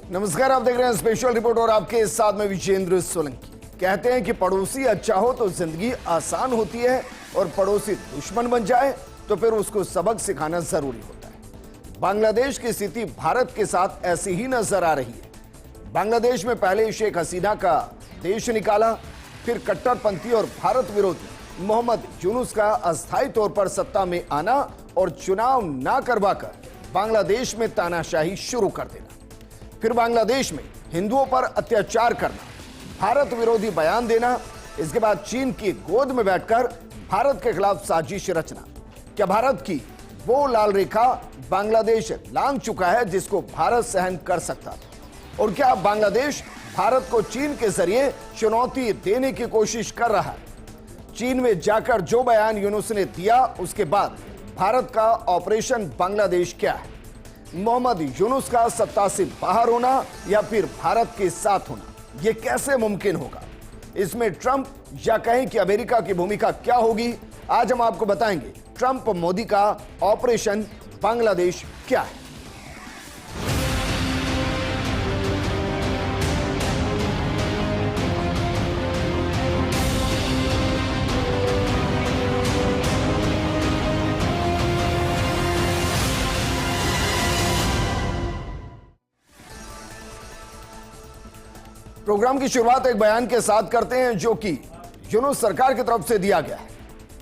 नमस्कार, आप देख रहे हैं स्पेशल रिपोर्ट और आपके साथ में विजेंद्र सोलंकी। कहते हैं कि पड़ोसी अच्छा हो तो जिंदगी आसान होती है और पड़ोसी दुश्मन बन जाए तो फिर उसको सबक सिखाना जरूरी होता है। बांग्लादेश की स्थिति भारत के साथ ऐसी ही नजर आ रही है। बांग्लादेश में पहले शेख हसीना का देश निकाला, फिर कट्टरपंथी और भारत विरोधी मोहम्मद यूनुस का अस्थायी तौर पर सत्ता में आना और चुनाव ना करवाकर बांग्लादेश में तानाशाही शुरू कर देना, फिर बांग्लादेश में हिंदुओं पर अत्याचार करना, भारत विरोधी बयान देना, इसके बाद चीन की गोद में बैठकर भारत के खिलाफ साजिश रचना। क्या भारत की वो लाल रेखा बांग्लादेश लांघ चुका है जिसको भारत सहन कर सकता था? और क्या बांग्लादेश भारत को चीन के जरिए चुनौती देने की कोशिश कर रहा है? चीन में जाकर जो बयान यूनुस ने दिया, उसके बाद भारत का ऑपरेशन बांग्लादेश क्या है? मोहम्मद यूनुस का सत्ता से बाहर होना या फिर भारत के साथ होना, यह कैसे मुमकिन होगा? इसमें ट्रंप या कहें कि अमेरिका की भूमिका क्या होगी? आज हम आपको बताएंगे ट्रंप मोदी का ऑपरेशन बांग्लादेश क्या है। प्रोग्राम की शुरुआत एक बयान के साथ करते हैं जो कि यूनुस सरकार की तरफ से दिया गया है,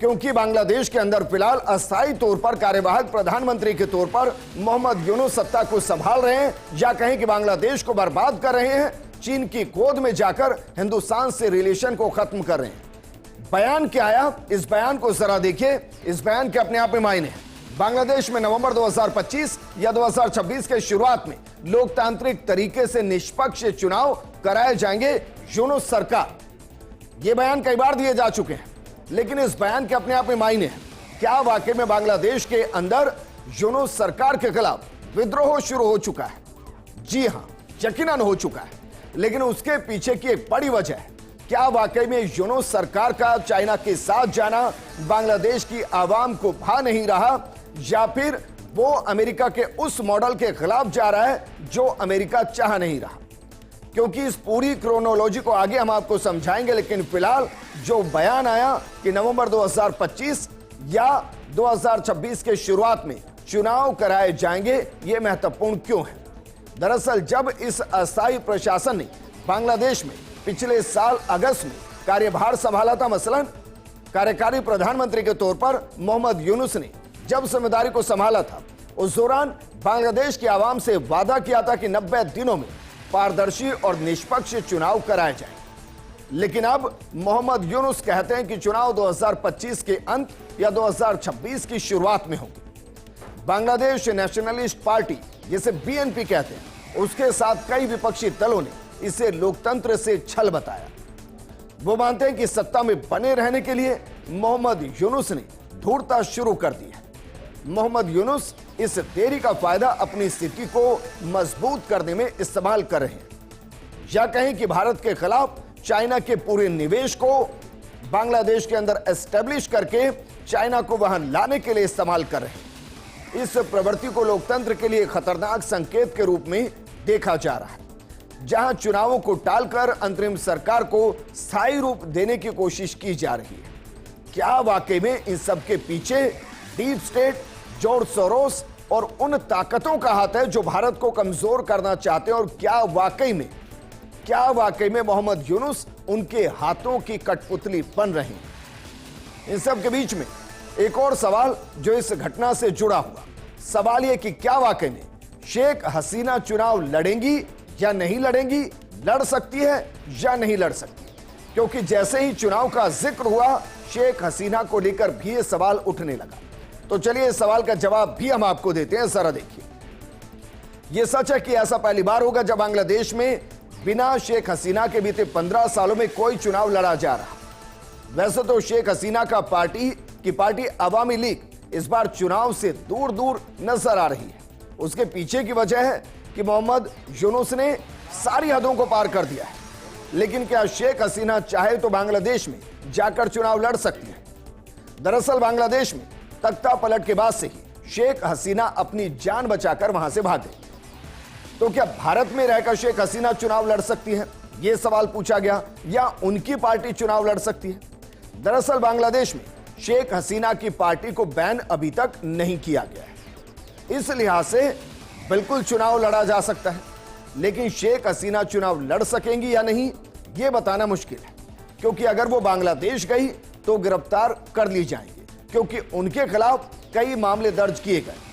क्योंकि बांग्लादेश के अंदर फिलहाल अस्थायी तौर पर कार्यवाहक प्रधानमंत्री के तौर पर मोहम्मद यूनुस सत्ता को संभाल रहे हैं, या कहें कि बांग्लादेश को बर्बाद कर रहे हैं, चीन की गोद में जाकर हिंदुस्तान से रिलेशन को खत्म कर रहे हैं। बयान क्या आया, इस बयान को जरा देखिए। इस बयान के अपने आप में मायने हैं। बांग्लादेश में नवंबर 2025 या 2026 के शुरुआत में लोकतांत्रिक तरीके से निष्पक्ष चुनाव कराए जाएंगे, यूनुस सरकार। ये बयान कई बार दिए जा चुके हैं, लेकिन इस बयान के अपने आप में मायने हैं। क्या वाकई में बांग्लादेश के अंदर यूनुस सरकार के खिलाफ विद्रोह शुरू हो चुका है? जी हां, यकीनन हो चुका है, लेकिन उसके पीछे की एक बड़ी वजह है। क्या वाकई में यूनुस सरकार का चाइना के साथ जाना बांग्लादेश की आवाम को भा नहीं रहा, या फिर वो अमेरिका के उस मॉडल के खिलाफ जा रहा है जो अमेरिका चाह नहीं रहा? क्योंकि इस पूरी क्रोनोलॉजी को आगे हम आपको समझाएंगे, लेकिन फिलहाल जो बयान आया कि नवंबर 2025 या 2026 के शुरुआत में चुनाव कराए जाएंगे, ये महत्वपूर्ण क्यों है? दरअसल जब इस अस्थायी प्रशासन ने बांग्लादेश में पिछले साल अगस्त में कार्यभार संभाला था, मसलन कार्यकारी प्रधानमंत्री के तौर पर मोहम्मद यूनुस ने जब जिम्मेदारी को संभाला था, उस दौरान बांग्लादेश की आवाम से वादा किया था कि 90 दिनों में पारदर्शी और निष्पक्ष चुनाव कराए जाए। लेकिन अब मोहम्मद यूनुस कहते हैं कि चुनाव 2025 के अंत या 2026 की शुरुआत में होंगे। बांग्लादेश नेशनलिस्ट पार्टी, जिसे बीएनपी कहते हैं, उसके साथ कई विपक्षी दलों ने इसे लोकतंत्र से छल बताया। वो मानते हैं कि सत्ता में बने रहने के लिए मोहम्मद यूनुस ने ढूंढता शुरू कर दी है। मोहम्मद यूनुस इस देरी का फायदा अपनी स्थिति को मजबूत करने में इस्तेमाल कर रहे हैं, या कहें कि भारत के खिलाफ चाइना के पूरे निवेश को बांग्लादेश के अंदर एस्टेब्लिश करके चाइना को वहां लाने के लिए इस्तेमाल कर रहे हैं। इस प्रवृत्ति को लोकतंत्र के लिए खतरनाक संकेत के रूप में देखा जा रहा है, जहां चुनावों को टालकर अंतरिम सरकार को स्थायी रूप देने की कोशिश की जा रही है। क्या वाकई में इन सब के पीछे डीप स्टेट, जॉर्ज सोरोस और उन ताकतों का हाथ है जो भारत को कमजोर करना चाहते हैं? और क्या वाकई में मोहम्मद यूनुस उनके हाथों की कठपुतली बन रहे हैं? इन सब के बीच में एक और सवाल जो इस घटना से जुड़ा हुआ सवाल यह कि क्या वाकई में शेख हसीना चुनाव लड़ेंगी या नहीं लड़ेंगी, लड़ सकती है या नहीं लड़ सकती? क्योंकि जैसे ही चुनाव का जिक्र हुआ, शेख हसीना को लेकर भी यह सवाल उठने लगा। तो चलिए इस सवाल का जवाब भी हम आपको देते हैं, जरा देखिए। यह सच है कि ऐसा पहली बार होगा जब बांग्लादेश में बिना शेख हसीना के बीते 15 सालों में कोई चुनाव लड़ा जा रहा। वैसे तो शेख हसीना का पार्टी अवामी लीग इस बार चुनाव से दूर दूर नजर आ रही है। उसके पीछे की वजह है कि मोहम्मद यूनुस ने सारी हदों को पार कर दिया है। लेकिन क्या शेख हसीना चाहे तो बांग्लादेश में जाकर चुनाव लड़ सकती है? दरअसल बांग्लादेश में तख्ता पलट के बाद से ही शेख हसीना अपनी जान बचाकर वहां से भाग गई। तो क्या भारत में रहकर शेख हसीना चुनाव लड़ सकती है, यह सवाल पूछा गया, या उनकी पार्टी चुनाव लड़ सकती है? दरअसल बांग्लादेश में शेख हसीना की पार्टी को बैन अभी तक नहीं किया गया है। इस लिहाज से बिल्कुल चुनाव लड़ा जा सकता है, लेकिन शेख हसीना चुनाव लड़ सकेंगी या नहीं, यह बताना मुश्किल है, क्योंकि अगर वो बांग्लादेश गई तो गिरफ्तार कर ली जाएंगी, क्योंकि उनके खिलाफ कई मामले दर्ज किए गए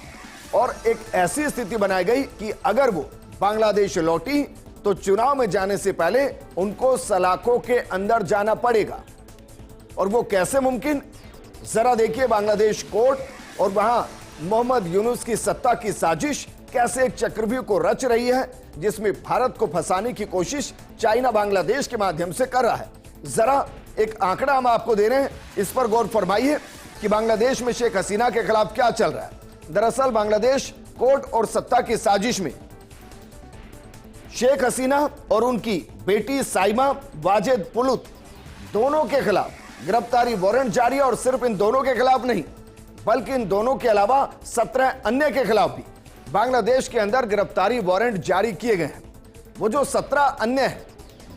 और एक ऐसी स्थिति बनाई गई कि अगर वो बांग्लादेश लौटी तो चुनाव में जाने से पहले उनको सलाखों के अंदर जाना पड़ेगा। और वो कैसे मुमकिन? जरा देखिए बांग्लादेश कोर्ट और वहां मोहम्मद यूनुस की सत्ता की साजिश कैसे एक चक्रव्यूह को रच रही है, जिसमें भारत को फंसाने की कोशिश चाइना बांग्लादेश के माध्यम से कर रहा है। जरा एक आंकड़ा हम आपको दे रहे हैं, इस पर गौर फरमाइए कि बांग्लादेश में शेख हसीना के खिलाफ क्या चल रहा है। दरअसल बांग्लादेश कोर्ट और सत्ता की साजिश में शेख हसीना और उनकी बेटी साइमा वाजिद पुलुत दोनों के खिलाफ गिरफ्तारी वारंट जारी है, और सिर्फ इन दोनों के खिलाफ नहीं, बल्कि इन दोनों के अलावा 17 अन्य के खिलाफ भी बांग्लादेश के अंदर गिरफ्तारी वारंट जारी किए गए हैं। वो जो 17 अन्य हैं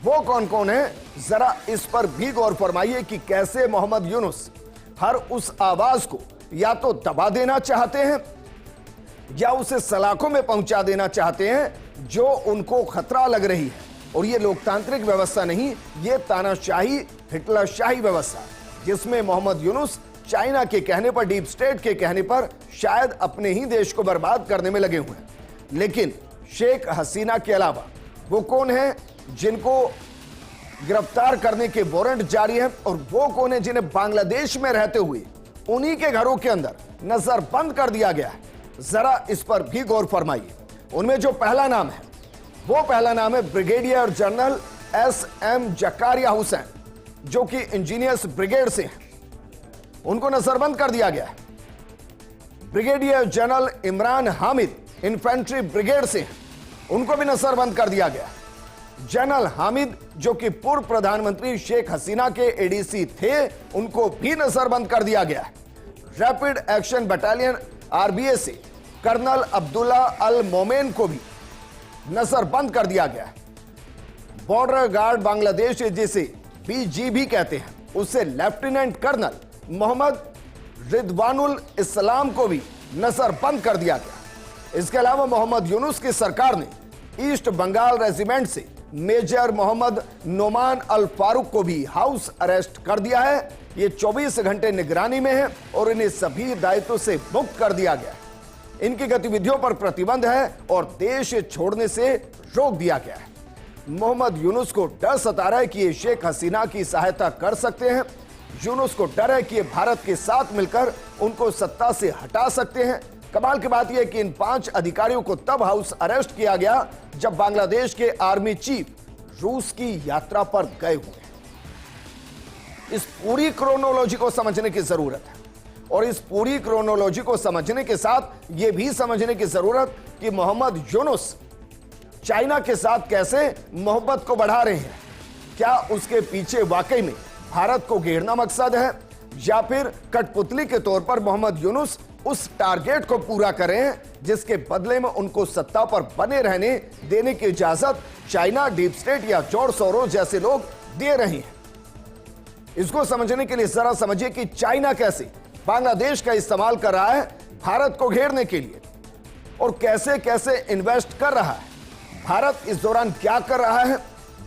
वो कौन कौन है, जरा इस पर भी गौर फरमाइए कि कैसे मोहम्मद यूनुस हर उस आवाज को या तो दबा देना चाहते हैं या उसे सलाखों में पहुंचा देना चाहते हैं जो उनको खतरा लग रही है। और ये लोकतांत्रिक व्यवस्था नहीं, ये तानाशाही हिटलरशाही व्यवस्था, जिसमें मोहम्मद यूनुस चाइना के कहने पर, डीप स्टेट के कहने पर शायद अपने ही देश को बर्बाद करने में लगे हुए हैं। लेकिन शेख हसीना के अलावा वो कौन है जिनको गिरफ्तार करने के वारंट जारी है, और वो कौन है जिन्हें बांग्लादेश में रहते हुए उन्हीं के घरों के अंदर नजरबंद कर दिया गया है? जरा इस पर भी गौर फरमाइए। उनमें जो पहला नाम है वो पहला नाम है brigadier general SM Zakaria Hussain, जो कि इंजीनियर्स ब्रिगेड से हैं, उनको नजरबंद कर दिया गया है। Brigadier general Imran Hamid infantry brigade से हैं, उनको भी नजरबंद कर दिया गया है। जनरल हामिद जो कि पूर्व प्रधानमंत्री शेख हसीना के ADC थे, उनको भी नजरबंद कर दिया गया है। रैपिड एक्शन बटालियन RBA से कर्नल अब्दुल्ला अल मोमेन को भी नजरबंद कर दिया गया है। बॉर्डर गार्ड बांग्लादेश जिसे BGB कहते हैं, उससे लेफ्टिनेंट कर्नल मोहम्मद रिदवानुल इस्लाम को भी नजरबंद कर दिया गया। इसके अलावा मोहम्मद यूनुस की सरकार ने ईस्ट बंगाल रेजिमेंट से मेजर मोहम्मद नोमान अल फारूक को भी हाउस अरेस्ट कर दिया है। ये 24 घंटे निगरानी में है और इन्हें सभी दायित्वों से मुक्त कर दिया गया है। इनकी गतिविधियों पर प्रतिबंध है और देश छोड़ने से रोक दिया गया है। मोहम्मद यूनुस को डर सता रहा है कि ये शेख हसीना की सहायता कर सकते हैं। यूनुस को डर है कि ये भारत के साथ मिलकर उनको सत्ता से हटा सकते हैं। कमाल की बात यह है कि इन 5 अधिकारियों को तब हाउस अरेस्ट किया गया जब बांग्लादेश के आर्मी चीफ रूस की यात्रा पर गए हुए। इस पूरी क्रोनोलॉजी को समझने की जरूरत है, और इस पूरी क्रोनोलॉजी को समझने के साथ यह भी समझने की जरूरत कि मोहम्मद यूनुस चाइना के साथ कैसे मोहब्बत को बढ़ा रहे हैं। क्या उसके पीछे वाकई में भारत को घेरना मकसद है, या फिर कठपुतली के तौर पर मोहम्मद यूनुस उस टारगेट को पूरा करें जिसके बदले में उनको सत्ता पर बने रहने देने की इजाजत चाइना, डीप स्टेट या जॉर्ज सोरोस जैसे लोग दे रहे हैं। इसको समझने के लिए जरा समझिए कि चाइना कैसे बांग्लादेश का इस्तेमाल कर रहा है भारत को घेरने के लिए, और कैसे कैसे इन्वेस्ट कर रहा है। भारत इस दौरान क्या कर रहा है,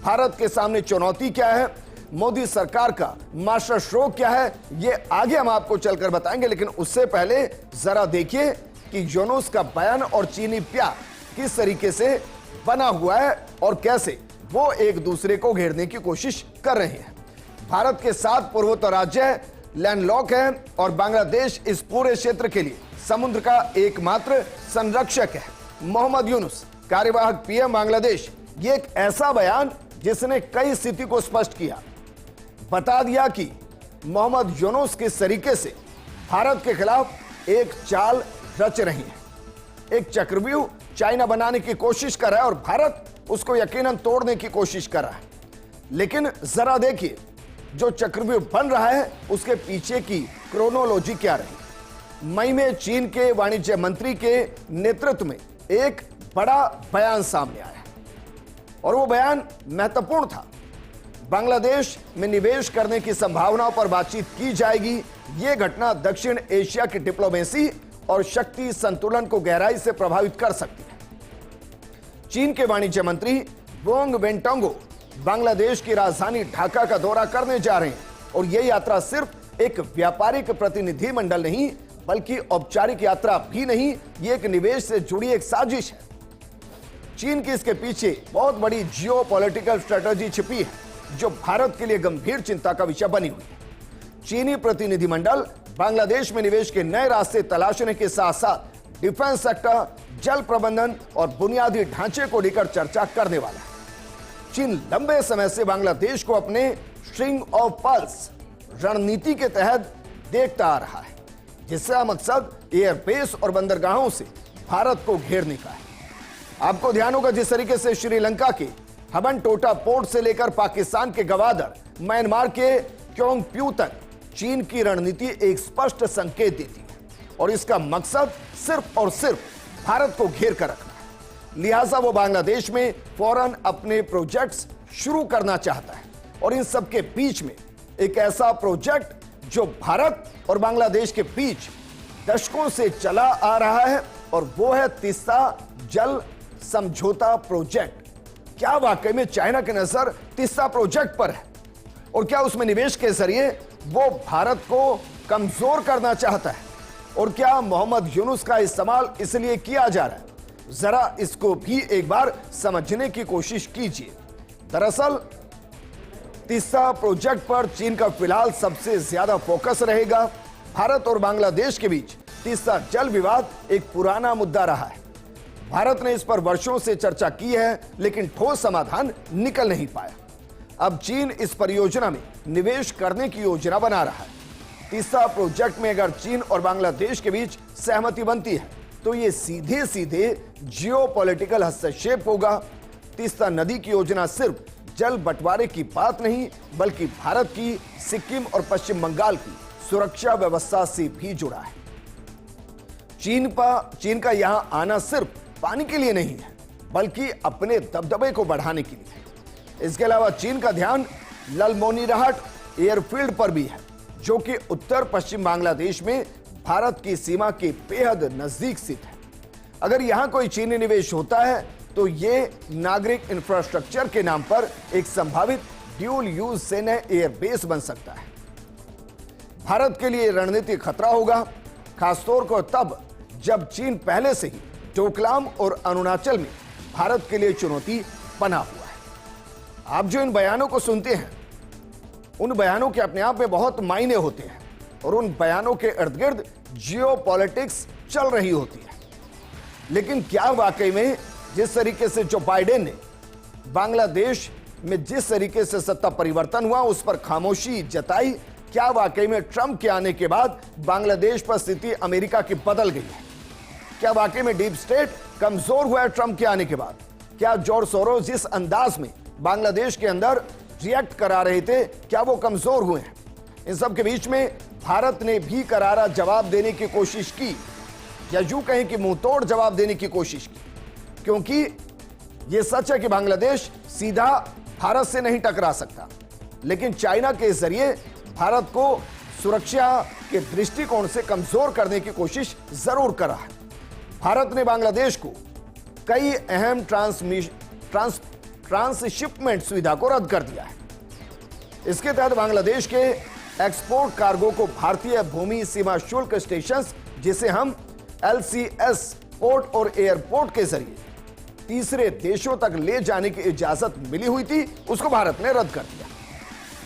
भारत के सामने चुनौती क्या है, मोदी सरकार का मास्टर स्ट्रोक क्या है, ये आगे हम आपको चलकर बताएंगे। लेकिन उससे पहले जरा देखिए कि यूनुस का बयान और चीनी प्यार किस तरीके से बना हुआ है और कैसे वो एक दूसरे को घेरने की कोशिश कर रहे हैं। भारत के 7 पूर्वोत्तर राज्य लैंडलॉक है और बांग्लादेश इस पूरे क्षेत्र के लिए समुद्र का एकमात्र संरक्षक है। मोहम्मद यूनुस, कार्यवाहक PM बांग्लादेश, ये एक ऐसा बयान जिसने कई स्थिति को स्पष्ट किया, बता दिया कि मोहम्मद यूनुस किस तरीके से भारत के खिलाफ एक चाल रच रही है। एक चक्रव्यूह चाइना बनाने की कोशिश कर रहा है और भारत उसको यकीनन तोड़ने की कोशिश कर रहा है। लेकिन जरा देखिए जो चक्रव्यूह बन रहा है उसके पीछे की क्रोनोलॉजी क्या रही। मई में चीन के वाणिज्य मंत्री के नेतृत्व में एक बड़ा बयान सामने आया और वो बयान महत्वपूर्ण था। बांग्लादेश में निवेश करने की संभावनाओं पर बातचीत की जाएगी। यह घटना दक्षिण एशिया की डिप्लोमेसी और शक्ति संतुलन को गहराई से प्रभावित कर सकती है। चीन के वाणिज्य मंत्री वोंग वेंटोंगो बांग्लादेश की राजधानी ढाका का दौरा करने जा रहे हैं और यह यात्रा सिर्फ एक व्यापारिक प्रतिनिधिमंडल नहीं बल्कि औपचारिक यात्रा भी नहीं, यह एक निवेश से जुड़ी एक साजिश है। चीन की इसके पीछे बहुत बड़ी जियोपॉलिटिकल स्ट्रेटजी छिपी है जो भारत के लिए गंभीर चिंता का विषय बनी हुई है। चीनी प्रतिनिधिमंडल बांग्लादेश में निवेश के नए रास्ते तलाशने के साथ साथ डिफेंस सेक्टर, जल प्रबंधन और बुनियादी ढांचे को लेकर चर्चा करने वाला है। चीन लंबे समय से बांग्लादेश को अपने स्ट्रिंग ऑफ पर्ल्स रणनीति के तहत देखता आ रहा है, जिसका मकसद एयरबेस और बंदरगाहों से भारत को घेरने का है। आपको ध्यान होगा जिस तरीके से श्रीलंका के हबनटोटा पोर्ट से लेकर पाकिस्तान के गवादर, म्यांमार के क्योंगप्यू तक चीन की रणनीति एक स्पष्ट संकेत देती है और इसका मकसद सिर्फ और सिर्फ भारत को घेर कर रखना है। लिहाजा वो बांग्लादेश में फौरन अपने प्रोजेक्ट्स शुरू करना चाहता है और इन सब के बीच में एक ऐसा प्रोजेक्ट जो भारत और बांग्लादेश के बीच दशकों से चला आ रहा है और वो है तीस्ता जल समझौता प्रोजेक्ट। क्या वाकई में चाइना की नजर तीस्ता प्रोजेक्ट पर है और क्या उसमें निवेश के जरिए वो भारत को कमजोर करना चाहता है और क्या मोहम्मद यूनुस का इस्तेमाल इसलिए किया जा रहा है? जरा इसको भी एक बार समझने की कोशिश कीजिए। दरअसल तीस्ता प्रोजेक्ट पर चीन का फिलहाल सबसे ज्यादा फोकस रहेगा। भारत और बांग्लादेश के बीच तीस्ता जल विवाद एक पुराना मुद्दा रहा है। भारत ने इस पर वर्षों से चर्चा की है लेकिन ठोस समाधान निकल नहीं पाया। अब चीन इस परियोजना में निवेश करने की योजना बना रहा है। तीस्ता प्रोजेक्ट में अगर चीन और बांग्लादेश के बीच सहमति बनती है तो यह सीधे सीधे जियोपॉलिटिकल हस्तक्षेप होगा। तीस्ता नदी की योजना सिर्फ जल बंटवारे की बात नहीं बल्कि भारत की सिक्किम और पश्चिम बंगाल की सुरक्षा व्यवस्था से भी जुड़ा है। चीन का यहां आना सिर्फ पानी के लिए नहीं है बल्कि अपने दबदबे को बढ़ाने के लिए। इसके अलावा चीन का ध्यान ललमोनीरहाट एयरफील्ड पर भी है जो कि उत्तर पश्चिम बांग्लादेश में भारत की सीमा के बेहद नजदीक स्थित है। अगर यहां कोई चीनी निवेश होता है तो यह नागरिक इंफ्रास्ट्रक्चर के नाम पर एक संभावित ड्यूल यूज सैन्य एयरबेस बन सकता है। भारत के लिए रणनीतिक खतरा होगा, खासतौर पर तब जब चीन पहले से ही डोकलाम और अरुणाचल में भारत के लिए चुनौती बना हुआ है। आप जो इन बयानों को सुनते हैं उन बयानों के अपने आप में बहुत मायने होते हैं और उन बयानों के इर्द गिर्द जियोपॉलिटिक्स चल रही होती है। लेकिन क्या वाकई में जिस तरीके से जो बाइडेन ने बांग्लादेश में जिस तरीके से सत्ता परिवर्तन हुआ उस पर खामोशी जताई, क्या वाकई में ट्रंप के आने के बाद बांग्लादेश पर स्थिति अमेरिका की बदल गई है? क्या वाकई में डीप स्टेट कमजोर हुआ है ट्रंप के आने के बाद? क्या जॉर्ज सोरोस जिस अंदाज में बांग्लादेश के अंदर रिएक्ट करा रहे थे क्या वो कमजोर हुए हैं? इन सब के बीच में भारत ने भी करारा जवाब देने की कोशिश की या यूं कहें कि मुंहतोड़ जवाब देने की कोशिश की, क्योंकि यह सच है कि बांग्लादेश सीधा भारत से नहीं टकरा सकता लेकिन चाइना के जरिए भारत को सुरक्षा के दृष्टिकोण से कमजोर करने की कोशिश जरूर कर रहा है। भारत ने बांग्लादेश को कई अहम ट्रांसशिपमेंट सुविधा को रद्द कर दिया है। इसके तहत बांग्लादेश के एक्सपोर्ट कार्गो को भारतीय भूमि सीमा शुल्क स्टेशन जिसे हम LCS पोर्ट और एयरपोर्ट के जरिए तीसरे देशों तक ले जाने की इजाजत मिली हुई थी, उसको भारत ने रद्द कर दिया।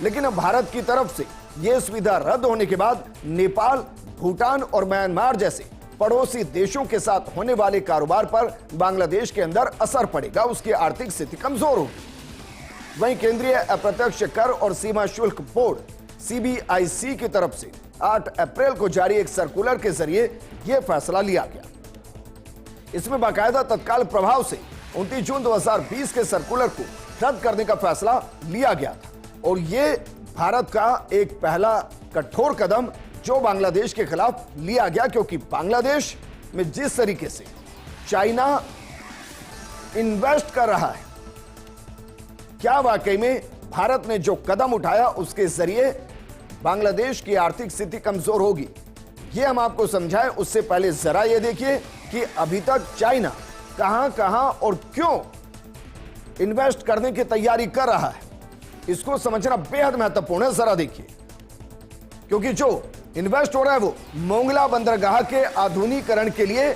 लेकिन अब भारत की तरफ से यह सुविधा रद्द होने के बाद नेपाल, भूटान और म्यांमार जैसे पड़ोसी देशों के साथ होने वाले कारोबार पर बांग्लादेश के अंदर असर पड़ेगा, उसकी आर्थिक स्थिति कमजोर होगी। वहीं केंद्रीय अप्रत्यक्ष कर और सीमा शुल्क बोर्ड CBIC की तरफ से 8 अप्रैल को जारी एक सर्कुलर के जरिए यह फैसला लिया गया। इसमें बाकायदा तत्काल प्रभाव से 29 जून 2020 के सर्कुलर को रद्द करने का फैसला लिया गया था और यह भारत का एक पहला कठोर कदम जो बांग्लादेश के खिलाफ लिया गया, क्योंकि बांग्लादेश में जिस तरीके से चाइना इन्वेस्ट कर रहा है। क्या वाकई में भारत ने जो कदम उठाया उसके जरिए बांग्लादेश की आर्थिक स्थिति कमजोर होगी, यह हम आपको समझाएं। उससे पहले जरा यह देखिए कि अभी तक चाइना कहां कहां और क्यों इन्वेस्ट करने की तैयारी कर रहा है, इसको समझना बेहद महत्वपूर्ण है। जरा देखिए, क्योंकि जो इन्वेस्ट हो रहा है वो मोंगला बंदरगाह के आधुनिकीकरण के लिए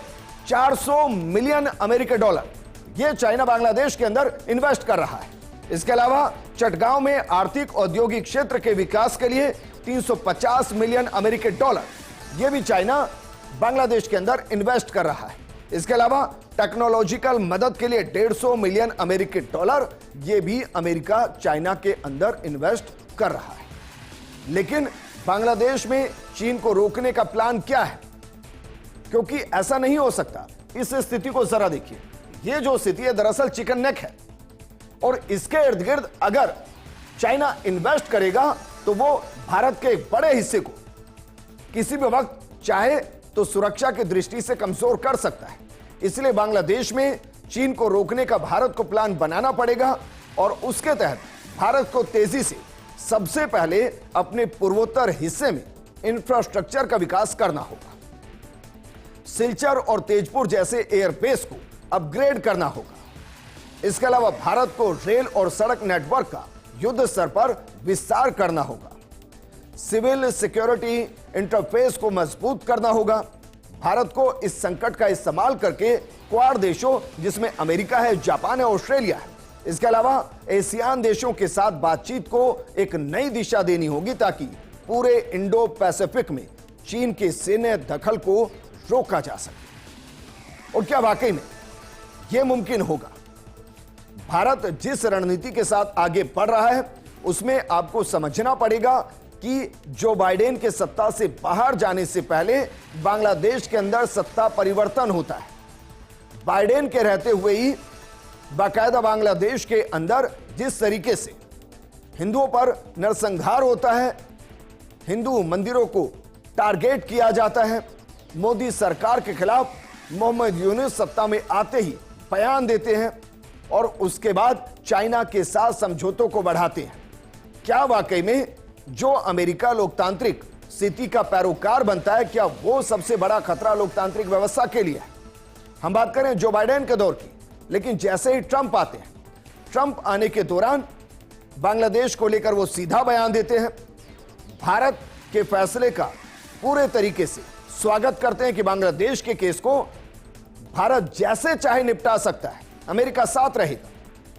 400 मिलियन अमेरिकी डॉलर ये चाइना बांग्लादेश के अंदर इन्वेस्ट कर रहा है। इसके अलावा चटगांव में आर्थिक औद्योगिक क्षेत्र के विकास के लिए 350 मिलियन अमेरिकी डॉलर ये भी चाइना बांग्लादेश के अंदर इन्वेस्ट कर रहा है। इसके अलावा टेक्नोलॉजिकल मदद के लिए 150 मिलियन अमेरिकी डॉलर ये भी अमेरिका चाइना के अंदर इन्वेस्ट कर रहा है। लेकिन बांग्लादेश में चीन को रोकने का प्लान क्या है? क्योंकि ऐसा नहीं हो सकता। इस स्थिति को जरा देखिए, यह जो स्थिति है दरअसल चिकन नेक है और इसके इर्द गिर्द अगर चाइना इन्वेस्ट करेगा तो वो भारत के एक बड़े हिस्से को किसी भी वक्त चाहे तो सुरक्षा की दृष्टि से कमजोर कर सकता है। इसलिए बांग्लादेश में चीन को रोकने का भारत को प्लान बनाना पड़ेगा और उसके तहत भारत को तेजी से सबसे पहले अपने पूर्वोत्तर हिस्से में इंफ्रास्ट्रक्चर का विकास करना होगा। सिलचर और तेजपुर जैसे एयरबेस को अपग्रेड करना होगा। इसके अलावा भारत को रेल और सड़क नेटवर्क का युद्ध स्तर पर विस्तार करना होगा। सिविल सिक्योरिटी इंटरफेस को मजबूत करना होगा। भारत को इस संकट का इस्तेमाल करके क्वाड देशों जिसमें अमेरिका है, जापान है, ऑस्ट्रेलिया है, इसके अलावा एशियान देशों के साथ बातचीत को एक नई दिशा देनी होगी ताकि पूरे इंडो पैसिफिक में चीन के सैन्य दखल को रोका जा सके। और क्या वाकई में यह मुमकिन होगा? भारत जिस रणनीति के साथ आगे बढ़ रहा है उसमें आपको समझना पड़ेगा कि जो बाइडेन के सत्ता से बाहर जाने से पहले बांग्लादेश के अंदर सत्ता परिवर्तन होता है। बाइडेन के रहते हुए ही बाकायदा बांग्लादेश के अंदर जिस तरीके से हिंदुओं पर नरसंहार होता है, हिंदू मंदिरों को टारगेट किया जाता है, मोदी सरकार के खिलाफ मोहम्मद यूनुस सत्ता में आते ही बयान देते हैं और उसके बाद चाइना के साथ समझौतों को बढ़ाते हैं। क्या वाकई में जो अमेरिका लोकतांत्रिक स्थिति का पैरोकार बनता है, क्या वो सबसे बड़ा खतरा लोकतांत्रिक व्यवस्था के लिए है? हम बात करें जो बाइडेन के दौर की, लेकिन जैसे ही ट्रंप आते हैं, ट्रंप आने के दौरान बांग्लादेश को लेकर वो सीधा बयान देते हैं, भारत के फैसले का पूरे तरीके से स्वागत करते हैं कि बांग्लादेश के केस को भारत जैसे चाहे निपटा सकता है, अमेरिका साथ रहेगा।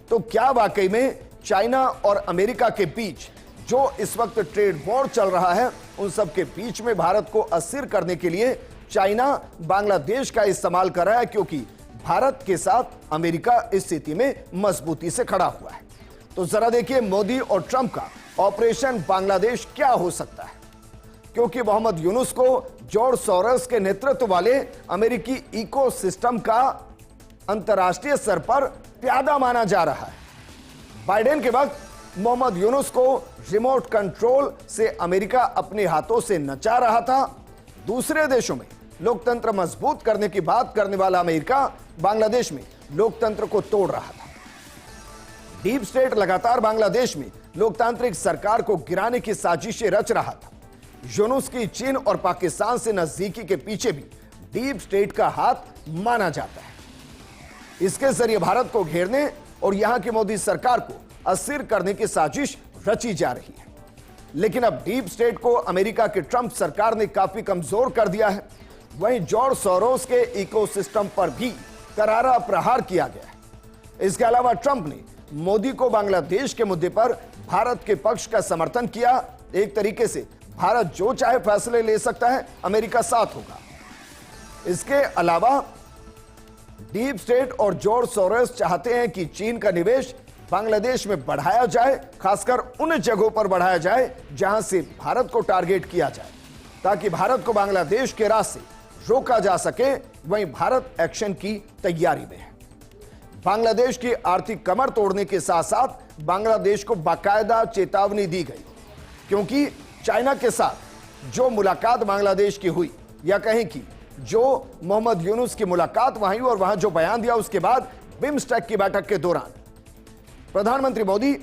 तो क्या वाकई में चाइना और अमेरिका के बीच जो इस वक्त ट्रेड वॉर चल रहा है उन सब के बीच में भारत को अस्थिर करने के लिए चाइना बांग्लादेश का इस्तेमाल कर रहा है, क्योंकि भारत के साथ अमेरिका इस स्थिति में मजबूती से खड़ा हुआ है। तो जरा देखिए मोदी और ट्रंप का ऑपरेशन बांग्लादेश क्या हो सकता है, क्योंकि मोहम्मद यूनुस को जॉर्ज सोरोस के नेतृत्व वाले अमेरिकी इकोसिस्टम का अंतर्राष्ट्रीय स्तर पर प्यादा माना जा रहा है। बाइडेन के वक्त मोहम्मद यूनुस को रिमोट कंट्रोल से अमेरिका अपने हाथों से नचा रहा था। दूसरे देशों में लोकतंत्र मजबूत करने की बात करने वाला अमेरिका बांग्लादेश में लोकतंत्र को तोड़ रहा था। डीप स्टेट लगातार बांग्लादेश में लोकतांत्रिक सरकार को गिराने की साजिशें रच रहा था। यूनुस की चीन और पाकिस्तान से नजदीकी के पीछे भी डीप स्टेट का हाथ माना जाता है। इसके जरिए भारत को घेरने और यहां की मोदी सरकार को अस्थिर करने की साजिश रची जा रही है। लेकिन अब डीप स्टेट को अमेरिका की ट्रंप सरकार ने काफी कमजोर कर दिया है। वहीं जॉर्ज सोरोस के इकोसिस्टम पर भी करारा प्रहार किया गया है। इसके अलावा ट्रंप ने मोदी को बांग्लादेश के मुद्दे पर भारत के पक्ष का समर्थन किया। एक तरीके से भारत जो चाहे फैसले ले सकता है, अमेरिका साथ होगा। इसके अलावा डीप स्टेट और जॉर्ज सोरोस चाहते हैं कि चीन का निवेश बांग्लादेश में बढ़ाया जाए, खासकर उन जगहों पर बढ़ाया जाए जहां से भारत को टारगेट किया जाए, ताकि भारत को बांग्लादेश के रास्ते रोका जा सके। वहीं भारत एक्शन की तैयारी में है। बांग्लादेश की आर्थिक कमर तोड़ने के साथ साथ बांग्लादेश को बाकायदा चेतावनी दी गई, क्योंकि चाइना के साथ जो मुलाकात बांग्लादेश की हुई, या कहें कि जो मोहम्मद यूनुस की मुलाकात वहां हुई और वहां जो बयान दिया, उसके बाद बिम्स्टेक की बैठक के दौरान प्रधानमंत्री मोदी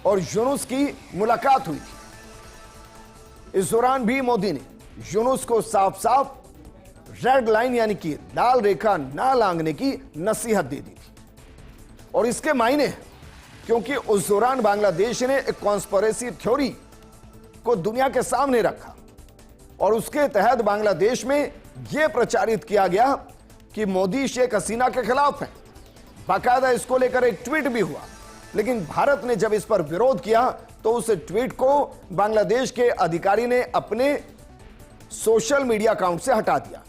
और यूनुस की मुलाकात हुई थी। इस दौरान भी मोदी ने यूनुस को साफ साफ रेड लाइन यानी कि लाल रेखा ना लांघने की नसीहत दे दी थी। और इसके मायने हैं क्योंकि उस दौरान बांग्लादेश ने एक कॉन्स्पिरेसी थ्योरी को दुनिया के सामने रखा और उसके तहत बांग्लादेश में यह प्रचारित किया गया कि मोदी शेख हसीना के खिलाफ हैं। बाकायदा इसको लेकर एक ट्वीट भी हुआ, लेकिन भारत ने जब इस पर विरोध किया तो उस ट्वीट को बांग्लादेश के अधिकारी ने अपने सोशल मीडिया अकाउंट से हटा दिया।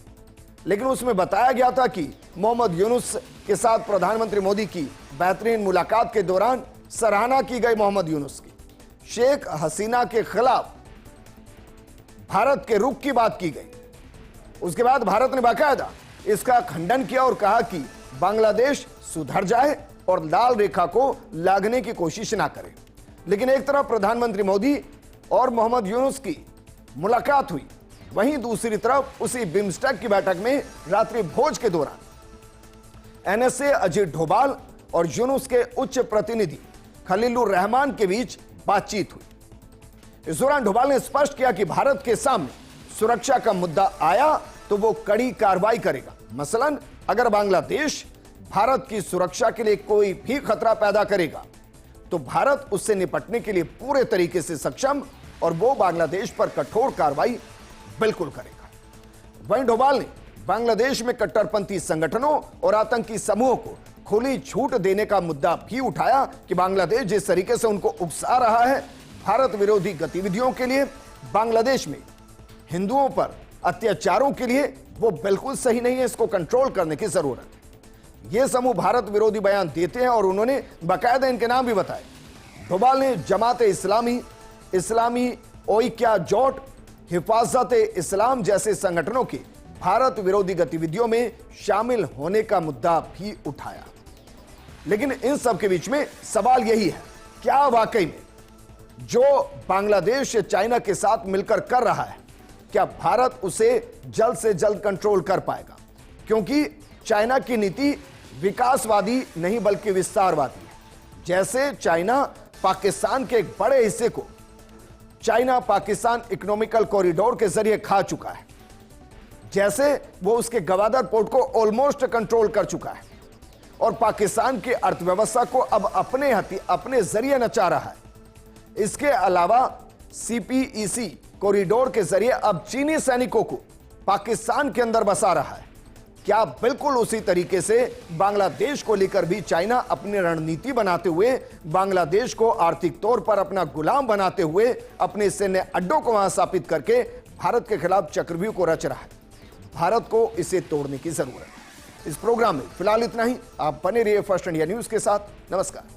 लेकिन उसमें बताया गया था कि मोहम्मद यूनुस के साथ प्रधानमंत्री मोदी की बेहतरीन मुलाकात के दौरान सराहना की गई मोहम्मद यूनुस की, शेख हसीना के खिलाफ भारत के रुख की बात की गई। उसके बाद भारत ने बाकायदा इसका खंडन किया और कहा कि बांग्लादेश सुधर जाए और लाल रेखा को लांघने की कोशिश ना करे। लेकिन एक तरफ प्रधानमंत्री मोदी और मोहम्मद यूनुस की मुलाकात हुई, वहीं दूसरी तरफ उसी बिम्स्टेक की बैठक में रात्रि भोज के दौरान एनएसए अजीत डोभाल और यूनुस के उच्च प्रतिनिधि खलीलुर रहमान के बीच बातचीत हुई। इस दौरान डोभाल ने स्पष्ट किया कि भारत के सामने सुरक्षा का मुद्दा आया तो वो कड़ी कार्रवाई करेगा। मसलन अगर बांग्लादेश भारत की सुरक्षा के लिए कोई भी खतरा पैदा करेगा तो भारत उससे निपटने के लिए पूरे तरीके से सक्षम और वो बांग्लादेश पर कठोर कार्रवाई बिल्कुल करेगा। वहीं डोभाल ने बांग्लादेश में कट्टरपंथी संगठनों और आतंकी समूहों को खुली छूट देने का मुद्दा भी उठाया कि बांग्लादेश जिस तरीके से उनको उकसा रहा है भारत विरोधी गतिविधियों के लिए, बांग्लादेश में हिंदुओं पर अत्याचारों के लिए, वो बिल्कुल सही नहीं है, इसको कंट्रोल करने की जरूरत है। ये समूह भारत विरोधी बयान देते हैं और उन्होंने बाकायदा इनके नाम भी बताए। डोभाल ने जमात इस्लामी, इस्लामी ओइक्या जोट, हिफाजत इस्लाम जैसे संगठनों के भारत विरोधी गतिविधियों में शामिल होने का मुद्दा भी उठाया। लेकिन इन सब के बीच में सवाल यही है, क्या वाकई में जो बांग्लादेश चाइना के साथ मिलकर कर रहा है, क्या भारत उसे जल्द से जल्द कंट्रोल कर पाएगा? क्योंकि चाइना की नीति विकासवादी नहीं बल्कि विस्तारवादी है। जैसे चाइना पाकिस्तान के एक बड़े हिस्से को चाइना पाकिस्तान इकोनॉमिकल कॉरिडोर के जरिए खा चुका है, जैसे वो उसके गवादर पोर्ट को ऑलमोस्ट कंट्रोल कर चुका है और पाकिस्तान की अर्थव्यवस्था को अब अपने जरिए नचा रहा है। इसके अलावा सीपीईसी कॉरिडोर के जरिए अब चीनी सैनिकों को पाकिस्तान के अंदर बसा रहा है। क्या बिल्कुल उसी तरीके से बांग्लादेश को लेकर भी चाइना अपनी रणनीति बनाते हुए, बांग्लादेश को आर्थिक तौर पर अपना गुलाम बनाते हुए अपने सैन्य अड्डों को वहां स्थापित करके भारत के खिलाफ चक्रव्यूह को रच रहा है? भारत को इसे तोड़ने की जरूरत है। इस प्रोग्राम में फिलहाल इतना ही। आप बने रहिए फर्स्ट इंडिया न्यूज के साथ। नमस्कार।